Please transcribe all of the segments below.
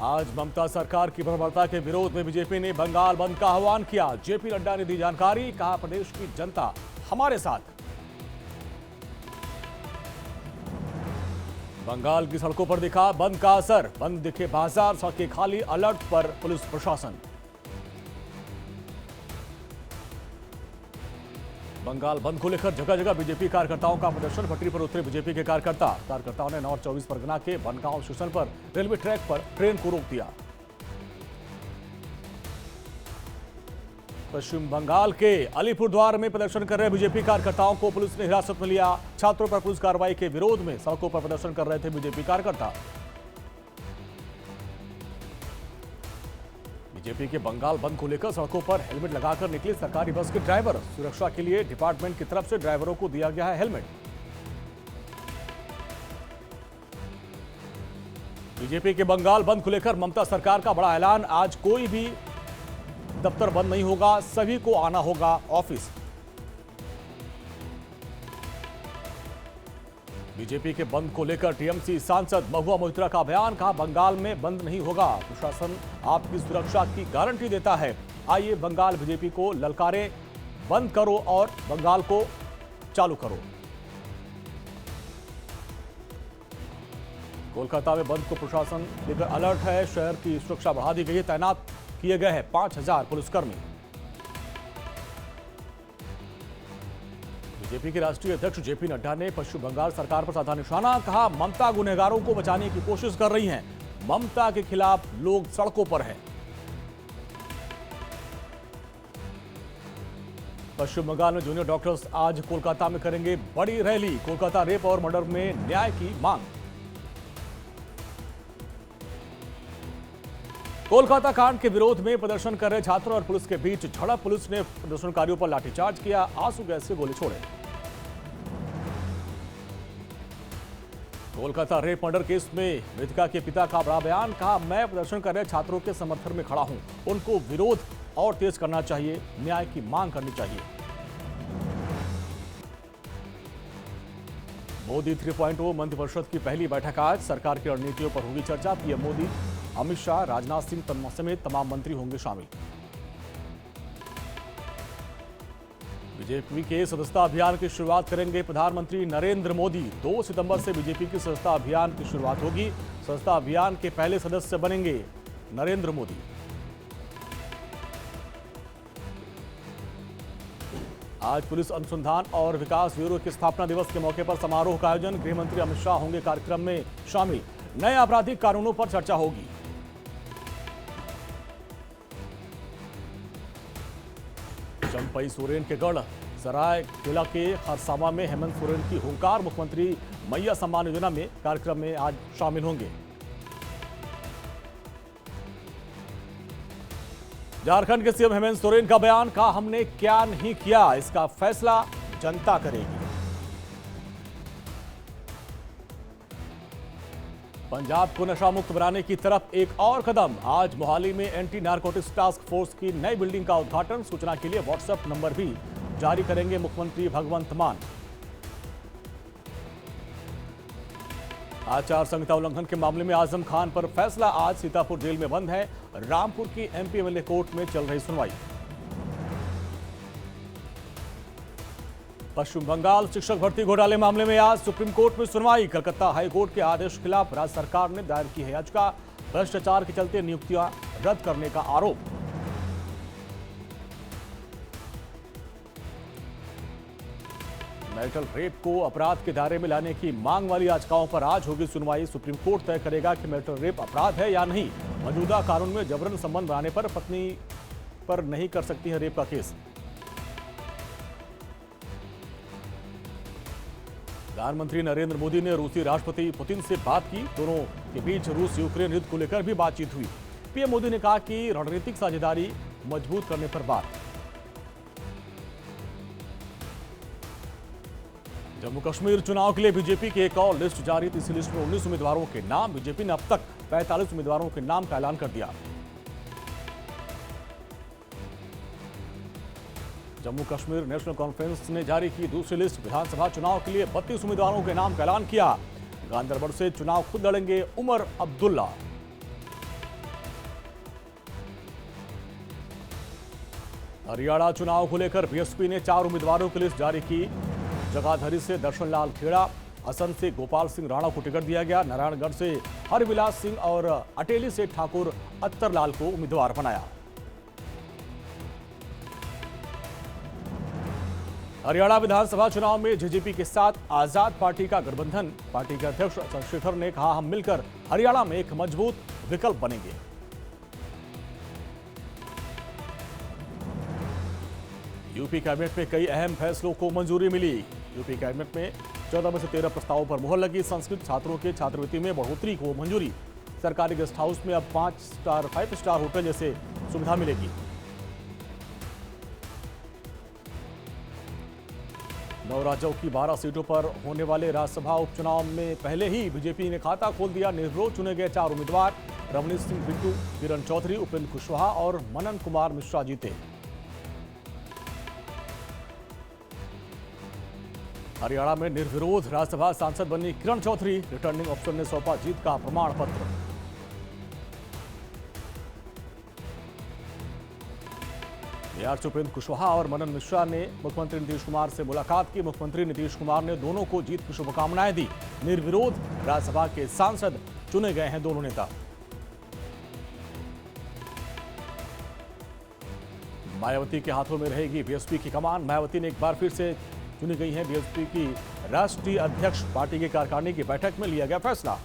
आज ममता सरकार की बर्बरता के विरोध में बीजेपी ने बंगाल बंद का आह्वान किया। जेपी नड्डा ने दी जानकारी, कहा प्रदेश की जनता हमारे साथ। बंगाल की सड़कों पर दिखा बंद का असर, बंद दिखे बाजार, सड़कें खाली, अलर्ट पर पुलिस प्रशासन। बंगाल बंद को लेकर जगह जगह बीजेपी कार्यकर्ताओं का प्रदर्शन। पटरी पर उतरे बीजेपी के कार्यकर्ताओं ने नॉर्थ 24 परगना के बनगांव स्टेशन पर रेलवे ट्रैक पर ट्रेन को रोक दिया। पश्चिम बंगाल के अलीपुरद्वार में प्रदर्शन कर रहे बीजेपी कार्यकर्ताओं को पुलिस ने हिरासत में लिया। छात्रों पर पुलिस कार्रवाई के विरोध में सड़कों पर प्रदर्शन कर रहे थे बीजेपी कार्यकर्ता। बीजेपी के बंगाल बंद को लेकर सड़कों पर हेलमेट लगाकर निकले सरकारी बस के ड्राइवर। सुरक्षा के लिए डिपार्टमेंट की तरफ से ड्राइवरों को दिया गया है हेलमेट। बीजेपी के बंगाल बंद को लेकर ममता सरकार का बड़ा ऐलान। आज कोई भी दफ्तर बंद नहीं होगा, सभी को आना होगा ऑफिस। बीजेपी के बंद को लेकर टीएमसी सांसद महुआ मोइत्रा का बयान, कहा बंगाल में बंद नहीं होगा, प्रशासन आपकी सुरक्षा की गारंटी देता है। आइए बंगाल बीजेपी को ललकारे, बंद करो और बंगाल को चालू करो। कोलकाता में बंद को प्रशासन लेकर अलर्ट है। शहर की सुरक्षा बढ़ा दी गई है, तैनात किए गए हैं 5000 पुलिसकर्मी। बीजेपी के राष्ट्रीय अध्यक्ष जेपी नड्डा ने पश्चिम बंगाल सरकार पर साधा निशाना, कहा ममता गुनहगारों को बचाने की कोशिश कर रही हैं, ममता के खिलाफ लोग सड़कों पर हैं। पश्चिम बंगाल में जूनियर डॉक्टर्स आज कोलकाता में करेंगे बड़ी रैली। कोलकाता रेप और मर्डर में न्याय की मांग। कोलकाता कांड के विरोध में प्रदर्शन कर रहे छात्रों और पुलिस के बीच झड़प। पुलिस ने प्रदर्शनकारियों पर लाठीचार्ज किया, आंसू गैस से गोले छोड़े। कोलकाता रेप मर्डर केस में मृतका के पिता का बड़ा बयान, कहा मैं प्रदर्शन कर रहे छात्रों के समर्थन में खड़ा हूं, उनको विरोध और तेज करना चाहिए, न्याय की मांग करनी चाहिए। मोदी 3.0 मंत्रिपरिषद की पहली बैठक आज। सरकार की रणनीतियों पर होगी चर्चा। पीएम मोदी, अमित शाह, राजनाथ सिंह समेत तमाम मंत्री होंगे शामिल। बीजेपी के सदस्यता अभियान की शुरुआत करेंगे प्रधानमंत्री नरेंद्र मोदी। 2 सितंबर से बीजेपी की सदस्यता अभियान की शुरुआत होगी। सदस्यता अभियान के पहले सदस्य बनेंगे नरेंद्र मोदी। आज पुलिस अनुसंधान और विकास ब्यूरो के स्थापना दिवस के मौके पर समारोह का आयोजन। गृह मंत्री अमित शाह होंगे कार्यक्रम में शामिल। नए आपराधिक कानूनों पर चर्चा होगी। चंपई सोरेन के गढ़ सराय जिला के खरसावा में हेमंत सोरेन की हुंकार। मुख्यमंत्री मैया सम्मान योजना में कार्यक्रम में आज शामिल होंगे। झारखंड के सीएम हेमंत सोरेन का बयान, कहा हमने क्या नहीं किया, इसका फैसला जनता करेगी। पंजाब को नशा मुक्त बनाने की तरफ एक और कदम। आज मोहाली में एंटी नारकोटिक्स टास्क फोर्स की नई बिल्डिंग का उद्घाटन। सूचना के लिए व्हाट्सएप नंबर भी जारी करेंगे मुख्यमंत्री भगवंत मान। आचार संहिता उल्लंघन के मामले में आजम खान पर फैसला। आज सीतापुर जेल में बंद है। रामपुर की एमपी एमएलए कोर्ट में चल रही सुनवाई। पश्चिम बंगाल शिक्षक भर्ती घोटाले मामले में आज सुप्रीम कोर्ट में सुनवाई। कलकत्ता हाईकोर्ट के आदेश के खिलाफ राज्य सरकार ने दायर की है याचिका। भ्रष्टाचार के चलते नियुक्तियां रद्द करने का आरोप। मैरिटल रेप को अपराध के दायरे में लाने की मांग वाली याचिकाओं पर आज होगी सुनवाई। सुप्रीम कोर्ट तय करेगा कि मैरिटल रेप अपराध है या नहीं। मौजूदा कानून में जबरन संबंध बनाने पर पत्नी पर नहीं कर सकती है रेप का केस। प्रधानमंत्री नरेंद्र मोदी ने रूसी राष्ट्रपति पुतिन से बात की। दोनों के बीच रूस यूक्रेन युद्ध को लेकर भी बातचीत हुई। पीएम मोदी ने कहा कि रणनीतिक साझेदारी मजबूत करने पर बात। जम्मू कश्मीर चुनाव के लिए बीजेपी की एक और लिस्ट जारी। तीसरी लिस्ट में 19 उम्मीदवारों के नाम। बीजेपी ने अब तक 45 उम्मीदवारों के नाम का ऐलान कर दिया। जम्मू कश्मीर नेशनल कॉन्फ्रेंस ने जारी की दूसरी लिस्ट। विधानसभा चुनाव के लिए 32 उम्मीदवारों के नाम का ऐलान किया। गांदरबल से चुनाव खुद लड़ेंगे उमर अब्दुल्ला। हरियाणा चुनाव को लेकर बीएसपी ने 4 उम्मीदवारों की लिस्ट जारी की। जगाधरी से दर्शनलाल खेड़ा, असम से गोपाल सिंह राणा को टिकट दिया गया। नारायणगढ़ से हरविलास सिंह और अटेली से ठाकुर अत्तरलाल को उम्मीदवार बनाया। हरियाणा विधानसभा चुनाव में जेजेपी के साथ आजाद पार्टी का गठबंधन। पार्टी के अध्यक्ष चंद्रशेखर ने कहा, हम मिलकर हरियाणा में एक मजबूत विकल्प बनेंगे। यूपी कैबिनेट में कई अहम फैसलों को मंजूरी मिली। यूपी कैबिनेट में 14 में से 13 प्रस्तावों पर मुहर लगी। संस्कृत छात्रों के छात्रवृत्ति में बढ़ोतरी को मंजूरी। सरकारी गेस्ट हाउस में अब 5 स्टार होटल जैसे सुविधा मिलेगी। नौ राज्यों की 12 सीटों पर होने वाले राज्यसभा उपचुनाव में पहले ही बीजेपी ने खाता खोल दिया। निर्विरोध चुने गए 4 उम्मीदवार रवनीत सिंह बिट्टू, किरण चौधरी, उपेंद्र कुशवाहा और मनन कुमार मिश्रा जीते। हरियाणा में निर्विरोध राज्यसभा सांसद बनी किरण चौधरी। रिटर्निंग ऑफिसर ने सौंपा जीत का प्रमाण पत्र। बिहार से उपेंद्र कुशवाहा और मनन मिश्रा ने मुख्यमंत्री नीतीश कुमार से मुलाकात की। मुख्यमंत्री नीतीश कुमार ने दोनों को जीत की शुभकामनाएं दी। निर्विरोध राज्यसभा के सांसद चुने गए हैं दोनों नेता। मायावती के हाथों में रहेगी बीएसपी की कमान। मायावती ने एक बार फिर से चुनी गई हैं बीएसपी की राष्ट्रीय अध्यक्ष। पार्टी की कार्यकारिणी की बैठक में लिया गया फैसला।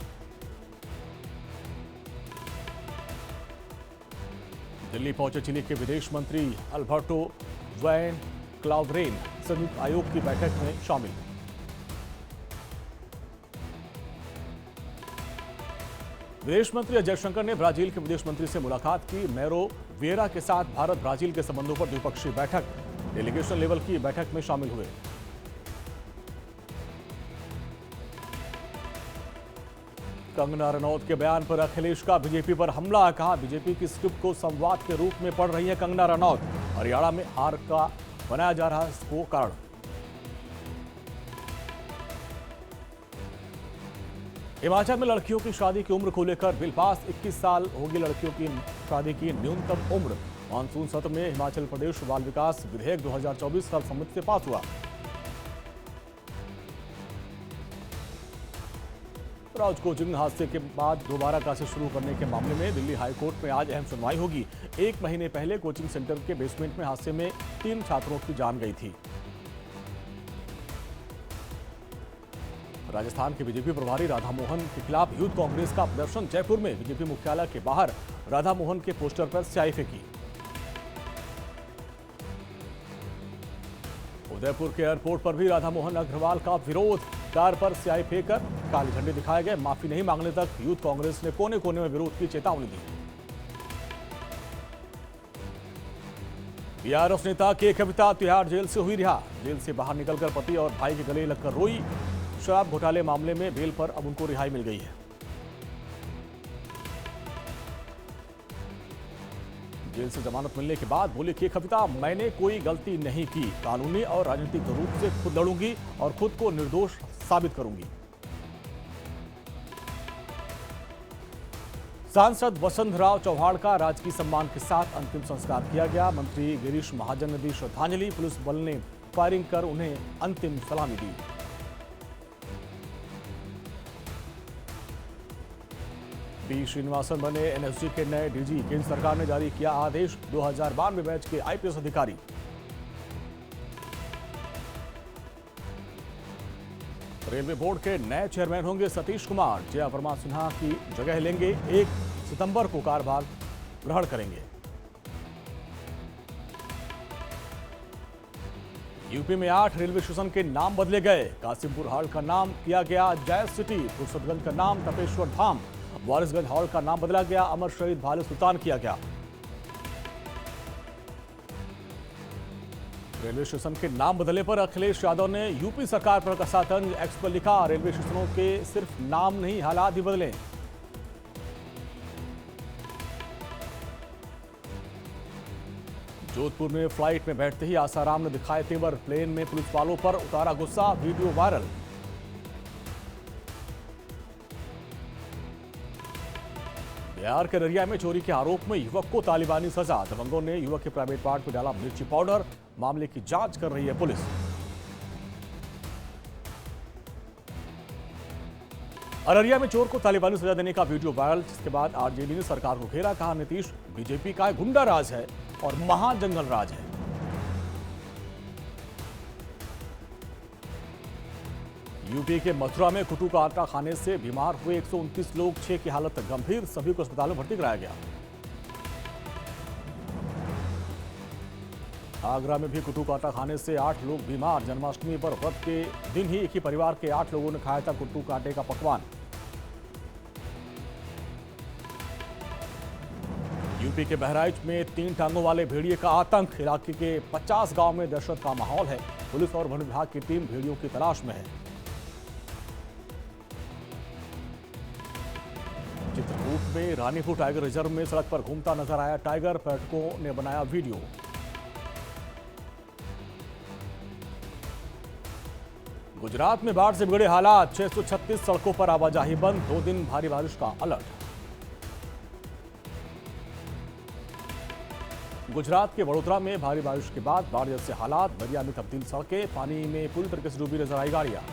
दिल्ली पहुंचे चिली के विदेश मंत्री अल्बर्टो वैन क्लावरेन संयुक्त आयोग की बैठक में शामिल। विदेश मंत्री अजय शंकर ने ब्राजील के विदेश मंत्री से मुलाकात की। मैरो विएरा के साथ भारत ब्राजील के संबंधों पर द्विपक्षीय बैठक। डेलीगेशन लेवल की बैठक में शामिल हुए। कंगना रनौत के बयान पर अखिलेश का बीजेपी पर हमला। कहा, बीजेपी की स्क्रिप्ट को संवाद के रूप में पढ़ रही है कंगना रनौत। हरियाणा में हार का बनाया जा रहा है इसको कारण। हिमाचल में लड़कियों की शादी की उम्र को लेकर बिल पास। 21 साल होगी लड़कियों की शादी की न्यूनतम उम्र। मानसून सत्र में हिमाचल प्रदेश बाल विकास विधेयक 2024 सर्वसम्मति से पास हुआ। राउज कोचिंग हादसे के बाद दोबारा क्लासेस शुरू करने के मामले में दिल्ली हाईकोर्ट में आज अहम सुनवाई होगी। 1 महीने पहले कोचिंग सेंटर के बेसमेंट में हादसे में 3 छात्रों की जान गई थी। राजस्थान के बीजेपी प्रभारी राधा मोहन के खिलाफ यूथ कांग्रेस का प्रदर्शन। जयपुर में बीजेपी मुख्यालय के बाहर राधा मोहन के पोस्टर पर स्याही फेंकी। उदयपुर के एयरपोर्ट पर भी राधा मोहन अग्रवाल का विरोध। कार पर स्याही फेंककर काले झंडे दिखाए गए। माफी नहीं मांगने तक यूथ कांग्रेस ने कोने कोने में विरोध की चेतावनी दी। बीआरएस नेता के कविता तिहाड़ जेल से हुई रिहा। जेल से बाहर निकलकर पति और भाई के गले लगकर रोई। शराब घोटाले मामले में बेल पर अब उनको रिहाई मिल गई है। जेल से जमानत मिलने के बाद बोली कि कविता, मैंने कोई गलती नहीं की। कानूनी और राजनीतिक रूप से खुद लड़ूंगी और खुद को निर्दोष साबित करूंगी। सांसद वसंतराव चौहान का राजकीय सम्मान के साथ अंतिम संस्कार किया गया। मंत्री गिरीश महाजन ने दी श्रद्धांजलि। पुलिस बल ने फायरिंग कर उन्हें अंतिम सलामी दी। बी श्रीनिवासन बने एनएसजी के नए डीजी। केंद्र सरकार ने जारी किया आदेश। 2092 बैच के आईपीएस अधिकारी। रेलवे बोर्ड के नए चेयरमैन होंगे सतीश कुमार। जया वर्मा सिन्हा की जगह लेंगे। 1 सितंबर को कार्यभार ग्रहण करेंगे। यूपी में 8 रेलवे स्टेशन के नाम बदले गए। कासिमपुर हॉल का नाम किया गया जय सिटी। फुरसतगंज का नाम तपेश्वर धाम। वारिसगंज हॉल का नाम बदला गया। अमर शहीद भाले सुल्तान किया गया। रेलवे स्टेशन के नाम बदलने पर अखिलेश यादव ने यूपी सरकार पर कसा तंज। एक्स पर लिखा, रेलवे स्टेशनों के सिर्फ नाम नहीं हालात भी बदले। जोधपुर में फ्लाइट में बैठते ही आसाराम ने दिखाए तेवर। प्लेन में पुलिस वालों पर उतारा गुस्सा। Video viral. बिहार के अररिया में चोरी के आरोप में युवक को तालिबानी सजा। दबंगों ने युवक के प्राइवेट पार्ट में डाला मिर्ची पाउडर। मामले की जांच कर रही है पुलिस। अररिया में चोर को तालिबानी सजा देने का वीडियो वायरल, जिसके बाद आरजेडी ने सरकार को घेरा। कहा, नीतीश बीजेपी का गुंडा राज है और महाजंगल राज है। यूपी के मथुरा में कुटू का आटा खाने से बीमार हुए 129 लोग, 6 की हालत गंभीर, सभी को अस्पताल में भर्ती कराया गया। आगरा में भी कुटू का आटा खाने से 8 लोग बीमार। जन्माष्टमी पर व्रत के दिन ही एक ही परिवार के 8 लोगों ने खाया था कुट्टू का आटे का पकवान। यूपी के बहराइच में 3 टांगों वाले भेड़िए का आतंक। इलाके के 50 गांव में दहशत का माहौल है। पुलिस और वन विभाग की टीम भेड़ियों की तलाश में है। चित्रकूट में रानीपुर टाइगर रिजर्व में सड़क पर घूमता नजर आया टाइगर। पर्यटकों ने बनाया वीडियो। गुजरात में बाढ़ से बिगड़े हालात। 636 सड़कों पर आवाजाही बंद। 2 दिन भारी बारिश का अलर्ट। गुजरात के वडोदरा में भारी बारिश के बाद बाढ़ जैसे हालात। दरिया में तब्दील सड़कें, पानी में पूरी तरीके से डूबी नजर आई गाड़ियां।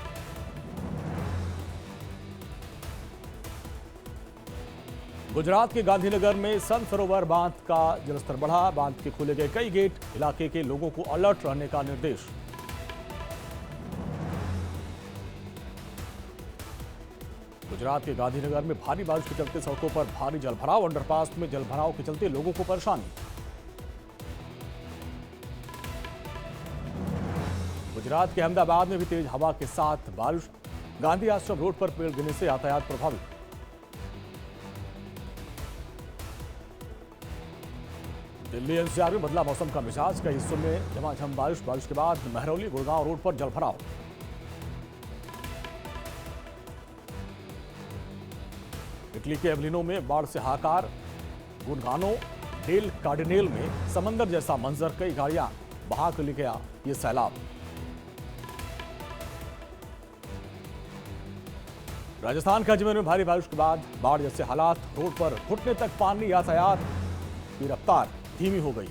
गुजरात के गांधीनगर में संत सरोवर बांध का जलस्तर बढ़ा। बांध के खोले गए कई गेट। इलाके के लोगों को अलर्ट रहने का निर्देश। गुजरात के गांधीनगर में भारी बारिश के चलते सड़कों पर भारी जलभराव। अंडरपास में जलभराव के चलते लोगों को परेशानी। गुजरात के अहमदाबाद में भी तेज हवा के साथ बारिश। गांधी आश्रम रोड पर पेड़ गिरने से यातायात प्रभावित। दिल्ली एनसीआर में बदला मौसम का मिजाज। कई हिस्सों में झमाझम बारिश। बारिश के बाद महरौली गुड़गांव रोड पर जलभराव। इटली के एवलिनो में बाढ़ से हाहाकार। गुनगानो डेल कार्डिनेल में समंदर जैसा मंजर। कई गाड़ियां बहा कर ले गया ये सैलाब। राजस्थान के अजमेर में भारी बारिश के बाद बाढ़ जैसे हालात। रोड पर घुटने तक पानी। यातायात की रफ्तार धीमी हो गई।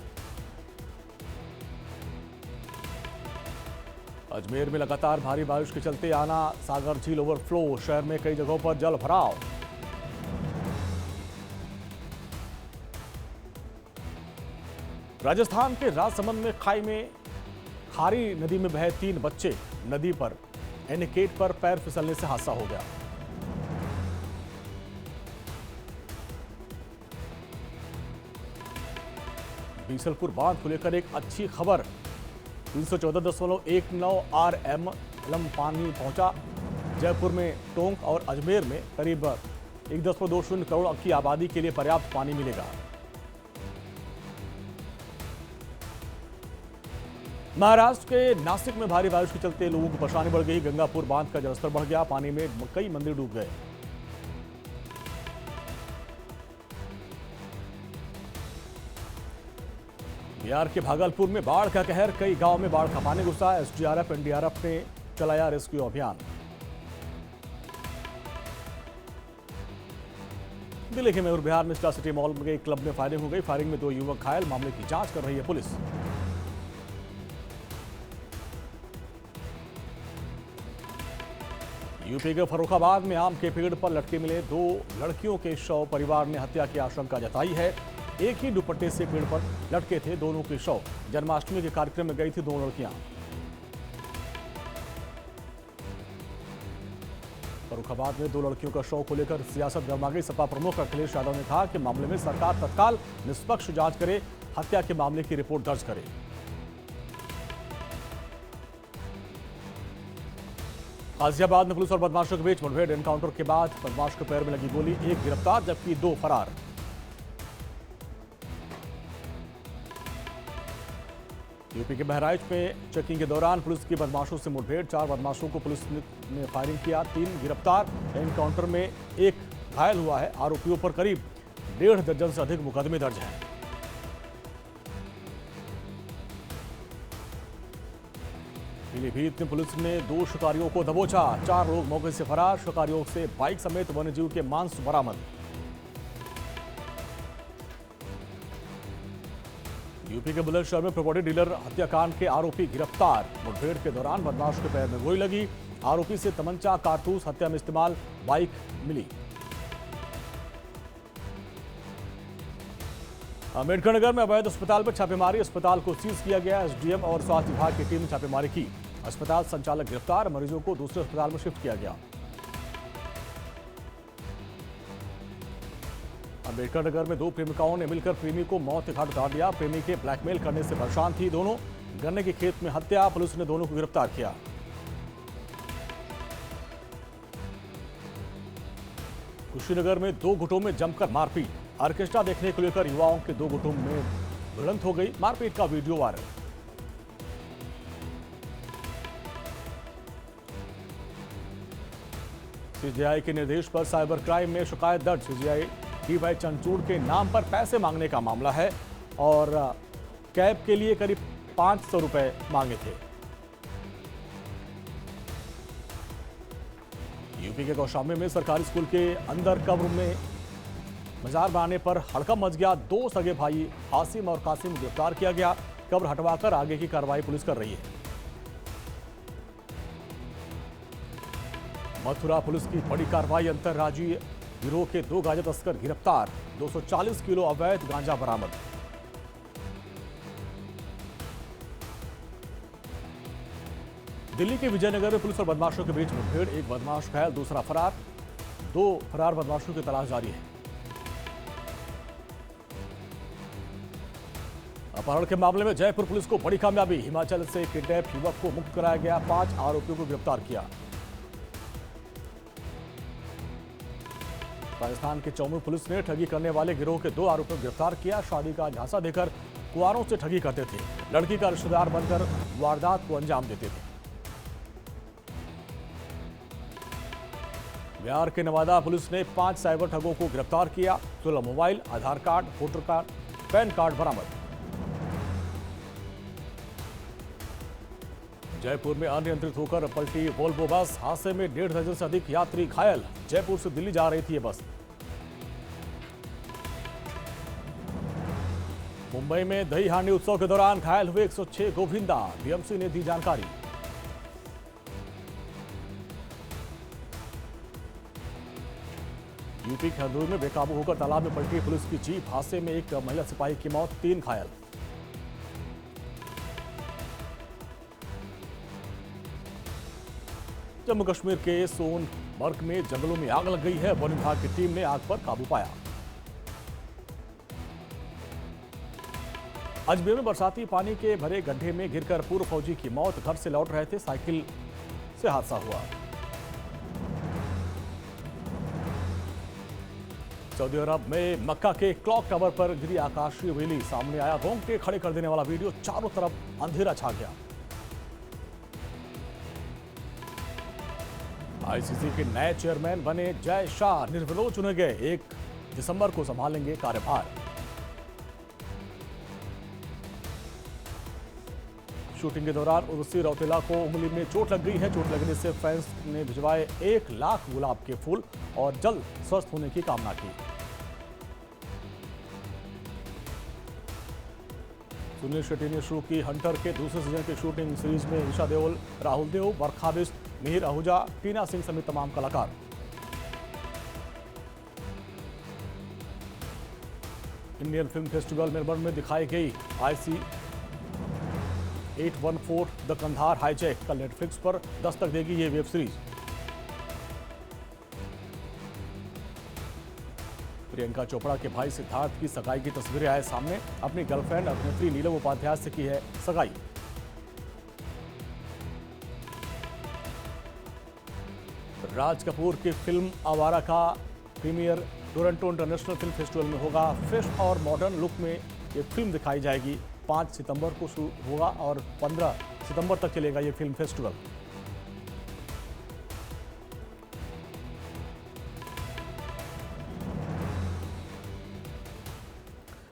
अजमेर में लगातार भारी बारिश के चलते आना सागर झील ओवरफ्लो। शहर में कई जगहों पर जल भराव। राजस्थान के राजसमंद में खाई में खारी नदी में बहे 3 बच्चे। नदी पर एनिकेट पर पैर फिसलने से हादसा हो गया। बीसलपुर बांध को लेकर एक अच्छी खबर। 314.19 RMLM पानी पहुंचा। जयपुर में टोंक और अजमेर में करीब 1.20 करोड़ की आबादी के लिए पर्याप्त पानी मिलेगा। महाराष्ट्र के नासिक में भारी बारिश के चलते लोगों की परेशानी बढ़ गई। गंगापुर बांध का जलस्तर बढ़ गया। पानी में कई मंदिर डूब गए। बिहार के भागलपुर में बाढ़ का कहर। कई गांव में बाढ़ का पानी घुसा। एसडीआरएफ एनडीआरएफ ने चलाया रेस्क्यू अभियान। दिल्ली के मयूर विहार में स्टार सिटी मॉल में एक क्लब में फायरिंग हो गई। फायरिंग में 2 युवक घायल। मामले की जांच कर रही है पुलिस। यूपी के फर्रुखाबाद में आम के पेड़ पर लटके मिले 2 लड़कियों के शव। परिवार ने हत्या की आशंका जताई है। एक ही दुपट्टे से पेड़ पर लटके थे दोनों के शव। जन्माष्टमी के कार्यक्रम में गई थी 2 लड़कियां। फर्रुखाबाद में 2 लड़कियों का शव को लेकर सियासत गर्मा गई। सपा प्रमुख अखिलेश यादव ने कहा कि मामले में सरकार तत्काल निष्पक्ष जांच करे। हत्या के मामले की रिपोर्ट दर्ज करे। गाजियाबाद में पुलिस और बदमाशों के बीच मुठभेड़। एनकाउंटर के बाद बदमाश के पैर में लगी गोली। 1 गिरफ्तार जबकि 2 फरार। यूपी के बहराइच में चेकिंग के दौरान पुलिस की बदमाशों से मुठभेड़। 4 बदमाशों को पुलिस ने फायरिंग किया। 3 गिरफ्तार। एनकाउंटर में 1 घायल हुआ है। आरोपियों पर करीब 1.5 दर्जन से अधिक मुकदमे दर्ज हैं। पीलीभीत में पुलिस ने 2 शिकारियों को दबोचा। 4 लोग मौके से फरार। शिकारियों से बाइक समेत वन्यजीव के मांस बरामद। यूपी के बुलंदशहर में प्रॉपर्टी डीलर हत्याकांड के आरोपी गिरफ्तार। मुठभेड़ के दौरान बदमाश के पैर में गोली लगी। आरोपी से तमंचा, कारतूस, हत्या में इस्तेमाल बाइक मिली। अम्बेडकर नगर में अवैध अस्पताल पर छापेमारी। अस्पताल को सीज किया गया। एसडीएम और स्वास्थ्य विभाग की टीम ने छापेमारी की। अस्पताल संचालक गिरफ्तार। मरीजों को दूसरे अस्पताल में शिफ्ट किया गया। अम्बेडकर नगर में दो प्रेमिकाओं ने मिलकर प्रेमी को मौत के घाट उतार दिया। प्रेमी के ब्लैकमेल करने से परेशान थी दोनों। गन्ने के खेत में हत्या। पुलिस ने दोनों को गिरफ्तार किया। कुशीनगर में दो गुटों में जमकर मारपीट। ऑर्केस्ट्रा देखने को लेकर युवाओं के दो गुटों में भिड़ंत हो गई। मारपीट का वीडियो वायरल। सीजीआई के निर्देश पर साइबर क्राइम में शिकायत दर्ज। CGI D.Y.. चंद्रचूड़ के नाम पर पैसे मांगने का मामला है और कैब के लिए करीब 500 रुपए मांगे थे। यूपी के कौशाम्बी में सरकारी स्कूल के अंदर कब्र में मजार बनाने पर हड़कंप मच गया। दो सगे भाई हासिम और कासिम को गिरफ्तार किया गया। कब्र हटवाकर आगे की कार्रवाई पुलिस कर रही है। मथुरा पुलिस की बड़ी कार्रवाई। अंतर्राज्यीय गिरोह के दो गांजा तस्कर गिरफ्तार। 240 किलो अवैध गांजा बरामद। दिल्ली के विजयनगर में पुलिस और बदमाशों के बीच मुठभेड़। एक बदमाश घायल, दूसरा फरार। दो फरार बदमाशों की तलाश जारी है। अपहरण के मामले में जयपुर पुलिस को बड़ी कामयाबी। हिमाचल से किडनैप युवक को मुक्त कराया गया। 5 आरोपियों को गिरफ्तार किया। राजस्थान के चौमू पुलिस ने ठगी करने वाले गिरोह के 2 आरोपियों को गिरफ्तार किया। शादी का झांसा देकर कुंवारों से ठगी करते थे। लड़की का रिश्तेदार बनकर वारदात को अंजाम देते थे। बिहार के नवादा पुलिस ने 5 साइबर ठगों को गिरफ्तार किया। 16 mobile, Aadhaar card, voter card, PAN card बरामद। जयपुर में अनियंत्रित होकर पलटी वोल्वो बस। हादसे में 1.5 दर्जन से अधिक यात्री घायल। जयपुर से दिल्ली जा रही थी ये बस। मुंबई में दही हांडी उत्सव के दौरान घायल हुए 106 गोविंदा। बीएमसी ने दी जानकारी। यूपी के हरदोई में बेकाबू होकर तालाब में पलटी पुलिस की जीप। हादसे में एक महिला सिपाही की मौत, 3 घायल। जम्मू कश्मीर के सोनमर्ग में जंगलों में आग लग गई है। वन विभाग की टीम ने आग पर काबू पाया। अजमेर में बरसाती पानी के भरे गड्ढे में गिरकर पूर्व फौजी की मौत। घर से लौट रहे थे, साइकिल से हादसा हुआ। सऊदी अरब में मक्का के क्लॉक टावर पर गिरी आकाशीय बिजली। सामने आया रोंगटे खड़े कर देने वाला वीडियो। चारों तरफ अंधेरा छा गया। आईसीसी के नए चेयरमैन बने जय शाह निर्विरोध चुने गए। 1 दिसंबर को संभालेंगे कार्यभार। शूटिंग के दौरान उर्वशी रौतेला को उंगली में चोट लग गई है। चोट लगने से फैंस ने भिजवाए 1 लाख गुलाब के फूल और जल्द स्वस्थ होने की कामना की। सुनील शेट्टी ने शुरू की हंटर के दूसरे सीजन की शूटिंग। सीरीज में ईशा देओल, राहुल देव, बरखा बिस्ट, मिहिर आहूजा, टीना सिंह समेत तमाम कलाकार। इंडियन फिल्म फेस्टिवल मेलबर्न में दिखाई गई IC 814 द कंधार हाईजैक। कल नेटफ्लिक्स पर दस्तक देगी ये वेब सीरीज। प्रियंका चोपड़ा के भाई सिद्धार्थ की सगाई की तस्वीरें आए सामने। अपनी गर्लफ्रेंड अभिनेत्री नीलम उपाध्याय से की है सगाई। राज कपूर की फिल्म आवारा का premiere Toronto international film festival में होगा। फ्रेश और मॉडर्न लुक में ये फिल्म दिखाई जाएगी। 5 सितंबर को शुरू होगा और 15 सितंबर तक चलेगा ये फिल्म फेस्टिवल।